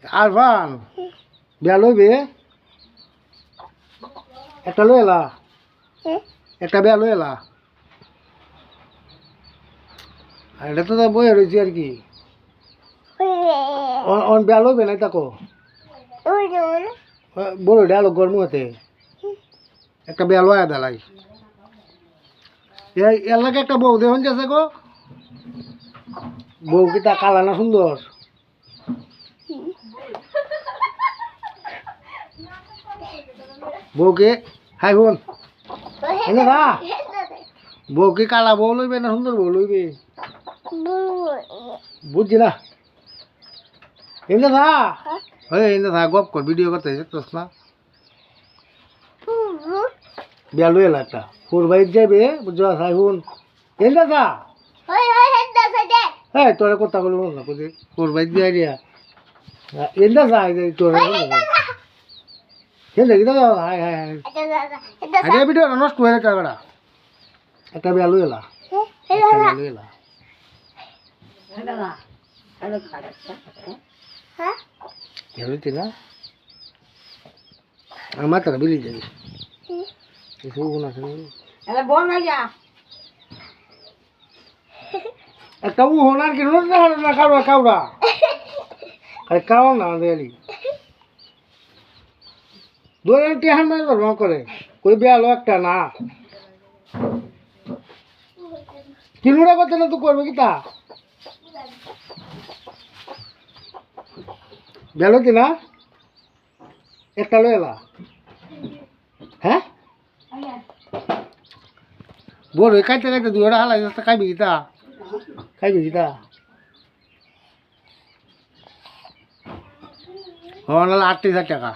আরফান বিয়া লইবে একটা লই এলা একটা বিয়া লই এলা আর এটা তো বই রয়েছি আর কি অন বিয়া লইবে নাই তাকো বড় ডায়লগ গরম হতে একটা বিয়া লয়া দেলাই এলাকা একটা বউ দেখুন যাচ্ছে গো বউ কি তা কালা না সুন্দর বউকে হাই বোন এনে না বউকে কালা বউ লইবে না সুন্দর বউ লইবে বুঝছি না এনে না এনে থা গপ কর ভিডিও করতে দেখতেছ না বিয়া লই এলা একটা ফোর বাইক যাইবে বুঝছো হাই বোন এনে থা হ্যাঁ তোরা কথা বলবো না কোথায় ফোর বাইক দিয়ে দিয়া এনে থা তোরা খেলে কি দাদা হাই হাই হাই আগে ভিডিও নষ্ট হয়ে গেছে বেড়া একটা বিয়া লই এলা লই এলা খেলতে না আমার তো বিলি যাবে কিছু গুণ আছে একটা উ হোনার কি না কাউরা কাউরা কাউ না দেয়ালি দুজন টিহান মাছ ধর্ম করে কই বেয়ালো একটা না কিনুরা করতে না তো করবে কি তা বেলো কি না একটা লো এলা হ্যাঁ বড় খাইতে খাইতে দুটা হালাই খাইবি কি তা খাইবি কি তা হ নাহলে 38,000 টাকা